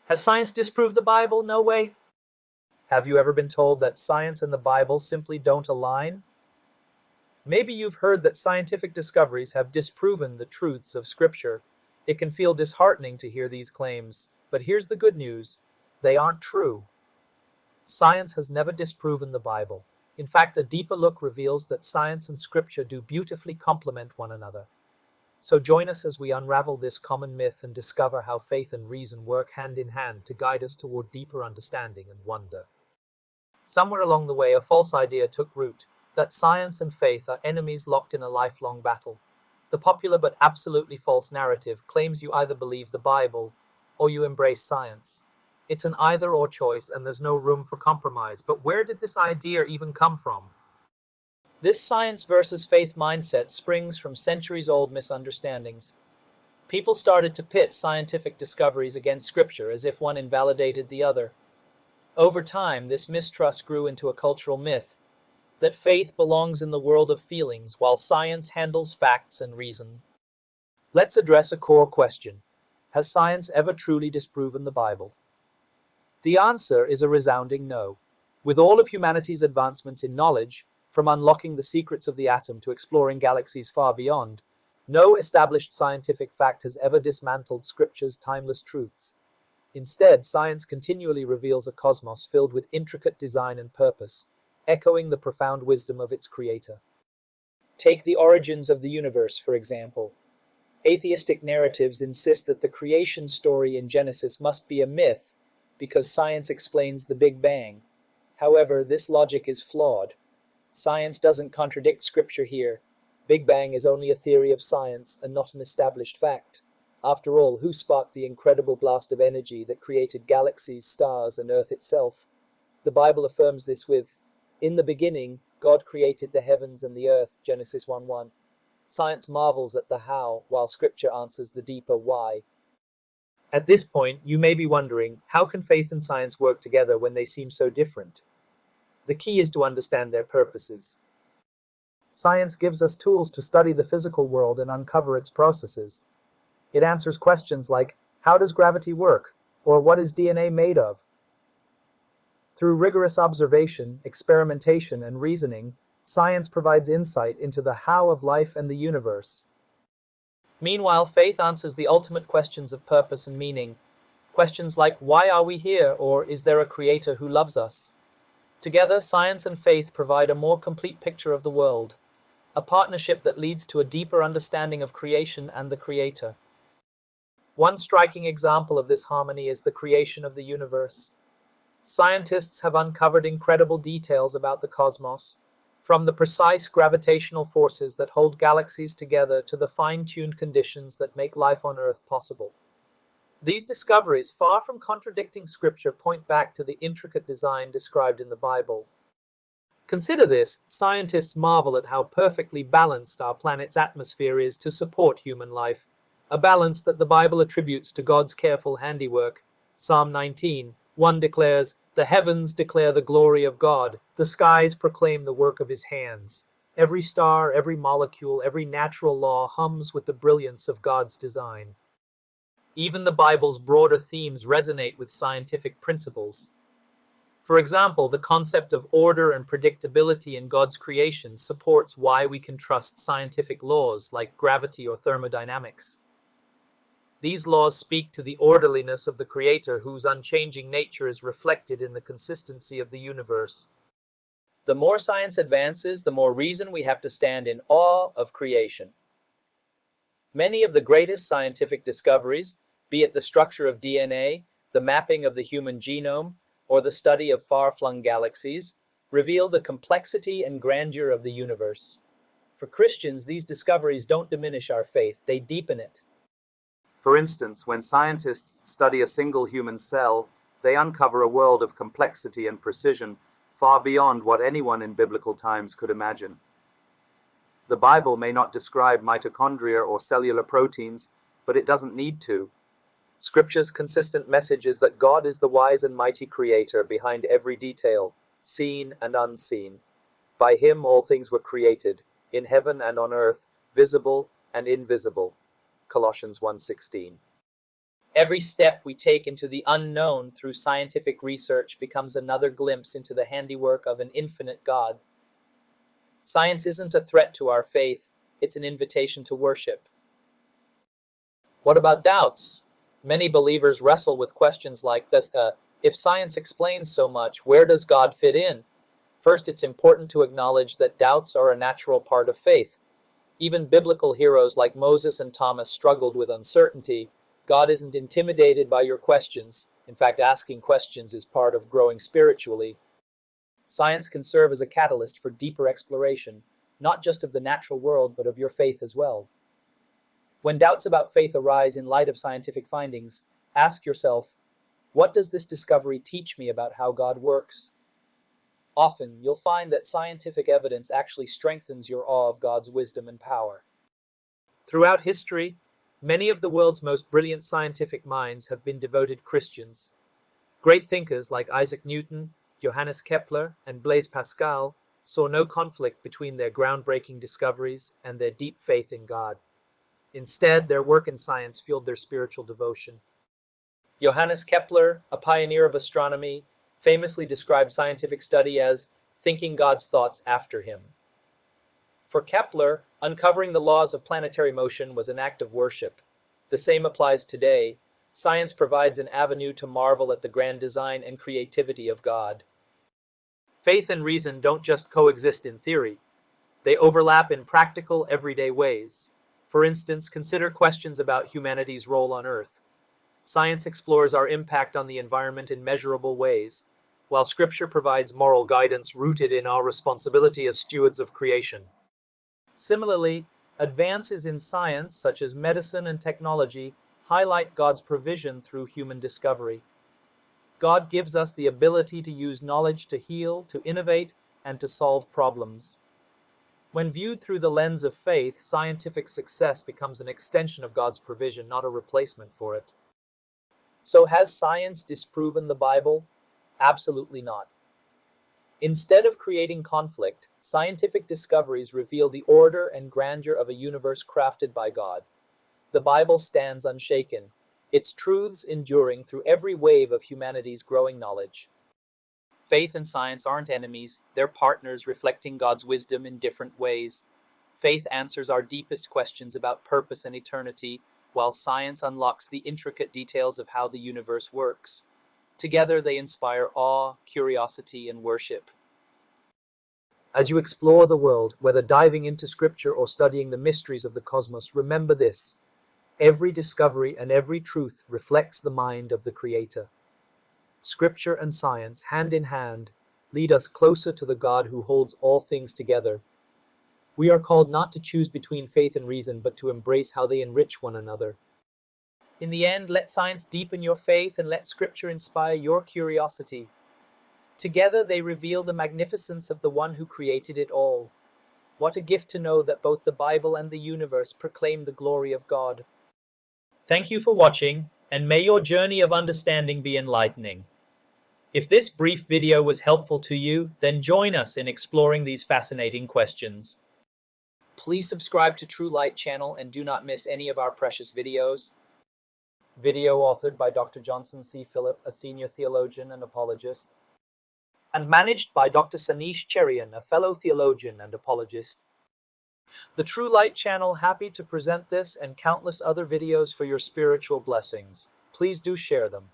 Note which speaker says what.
Speaker 1: Has science disproved the Bible? No way. Have you ever been told that science and the Bible simply don't align? Maybe you've heard that scientific discoveries have disproven the truths of Scripture. It can feel disheartening to hear these claims, but here's the good news. They aren't true. Science has never disproven the Bible. In fact, a deeper look reveals that science and Scripture do beautifully complement one another. So join us as we unravel this common myth and discover how faith and reason work hand in hand to guide us toward deeper understanding and wonder. Somewhere along the way, a false idea took root that science and faith are enemies locked in a lifelong battle. The popular but absolutely false narrative claims you either believe the Bible or you embrace science. It's an either-or choice, and there's no room for compromise. But where did this idea even come from? This science versus faith mindset springs from centuries-old misunderstandings. People started to pit scientific discoveries against Scripture as if one invalidated the other. Over time, this mistrust grew into a cultural myth that faith belongs in the world of feelings while science handles facts and reason. Let's address a core question. Has science ever truly disproven the Bible? The answer is a resounding no. With all of humanity's advancements in knowledge, from unlocking the secrets of the atom to exploring galaxies far beyond, no established scientific fact has ever dismantled Scripture's timeless truths. Instead, science continually reveals a cosmos filled with intricate design and purpose, echoing the profound wisdom of its creator. Take the origins of the universe, for example. Atheistic narratives insist that the creation story in Genesis must be a myth because science explains the Big Bang. However, this logic is flawed. Science doesn't contradict Scripture here. Big Bang is only a theory of science and not an established fact. After all, who sparked the incredible blast of energy that created galaxies, stars, and Earth itself? The Bible affirms this with, "In the beginning, God created the heavens and the earth," Genesis 1:1. Science marvels at the how, while Scripture answers the deeper why. At this point, you may be wondering, how can faith and science work together when they seem so different? The key is to understand their purposes. Science gives us tools to study the physical world and uncover its processes. It answers questions like, how does gravity work? Or what is DNA made of? Through rigorous observation, experimentation, and reasoning, science provides insight into the how of life and the universe. Meanwhile, faith answers the ultimate questions of purpose and meaning. Questions like, why are we here? Or is there a creator who loves us? Together, science and faith provide a more complete picture of the world, a partnership that leads to a deeper understanding of creation and the creator. One striking example of this harmony is the creation of the universe. Scientists have uncovered incredible details about the cosmos, from the precise gravitational forces that hold galaxies together to the fine-tuned conditions that make life on Earth possible. These discoveries, far from contradicting Scripture, point back to the intricate design described in the Bible. Consider this: scientists marvel at how perfectly balanced our planet's atmosphere is to support human life, a balance that the Bible attributes to God's careful handiwork. Psalm 19:1 declares, "The heavens declare the glory of God, the skies proclaim the work of his hands." Every star, every molecule, every natural law hums with the brilliance of God's design. Even the Bible's broader themes resonate with scientific principles. For example, the concept of order and predictability in God's creation supports why we can trust scientific laws like gravity or thermodynamics. These laws speak to the orderliness of the Creator, whose unchanging nature is reflected in the consistency of the universe. The more science advances, the more reason we have to stand in awe of creation. Many of the greatest scientific discoveries, be it the structure of DNA, the mapping of the human genome, or the study of far-flung galaxies, reveal the complexity and grandeur of the universe. For Christians, these discoveries don't diminish our faith, they deepen it. For instance, when scientists study a single human cell, they uncover a world of complexity and precision far beyond what anyone in biblical times could imagine. The Bible may not describe mitochondria or cellular proteins, but it doesn't need to. Scripture's consistent message is that God is the wise and mighty creator behind every detail, seen and unseen. By him all things were created, in heaven and on earth, visible and invisible. Colossians 1:16. Every step we take into the unknown through scientific research becomes another glimpse into the handiwork of an infinite God. Science isn't a threat to our faith, it's an invitation to worship. What about doubts? Many believers wrestle with questions like this. If science explains so much, where does God fit in? First, it's important to acknowledge that doubts are a natural part of faith. Even biblical heroes like Moses and Thomas struggled with uncertainty. God isn't intimidated by your questions. In fact, asking questions is part of growing spiritually. Science can serve as a catalyst for deeper exploration, not just of the natural world, but of your faith as well. When doubts about faith arise in light of scientific findings, ask yourself, what does this discovery teach me about how God works? Often, you'll find that scientific evidence actually strengthens your awe of God's wisdom and power. Throughout history, many of the world's most brilliant scientific minds have been devoted Christians. Great thinkers like Isaac Newton, Johannes Kepler, and Blaise Pascal saw no conflict between their groundbreaking discoveries and their deep faith in God. Instead, their work in science fueled their spiritual devotion. Johannes Kepler, a pioneer of astronomy, famously described scientific study as thinking God's thoughts after him. For Kepler, uncovering the laws of planetary motion was an act of worship. The same applies today. Science provides an avenue to marvel at the grand design and creativity of God. Faith and reason don't just coexist in theory. They overlap in practical, everyday ways. For instance, consider questions about humanity's role on Earth. Science explores our impact on the environment in measurable ways, while Scripture provides moral guidance rooted in our responsibility as stewards of creation. Similarly, advances in science, such as medicine and technology, highlight God's provision through human discovery. God gives us the ability to use knowledge to heal, to innovate, and to solve problems. When viewed through the lens of faith, scientific success becomes an extension of God's provision, not a replacement for it. So has science disproven the Bible? Absolutely not. Instead of creating conflict, scientific discoveries reveal the order and grandeur of a universe crafted by God. The Bible stands unshaken, its truths enduring through every wave of humanity's growing knowledge. Faith and science aren't enemies, they're partners reflecting God's wisdom in different ways. Faith answers our deepest questions about purpose and eternity, while science unlocks the intricate details of how the universe works. Together they inspire awe, curiosity, and worship. As you explore the world, whether diving into Scripture or studying the mysteries of the cosmos, remember this: every discovery and every truth reflects the mind of the Creator. Scripture and science, hand in hand, lead us closer to the God who holds all things together. We are called not to choose between faith and reason, but to embrace how they enrich one another. In the end, let science deepen your faith and let Scripture inspire your curiosity. Together they reveal the magnificence of the one who created it all. What a gift to know that both the Bible and the universe proclaim the glory of God. Thank you for watching, and may your journey of understanding be enlightening. If this brief video was helpful to you, then join us in exploring these fascinating questions. Please subscribe to True Light channel and do not miss any of our precious videos. Video authored by Dr. Johnson C. Phillip, a senior theologian and apologist, and managed by Dr. Sanish Cherian, a fellow theologian and apologist. The True Light channel happy to present this and countless other videos for your spiritual blessings. Please do share them.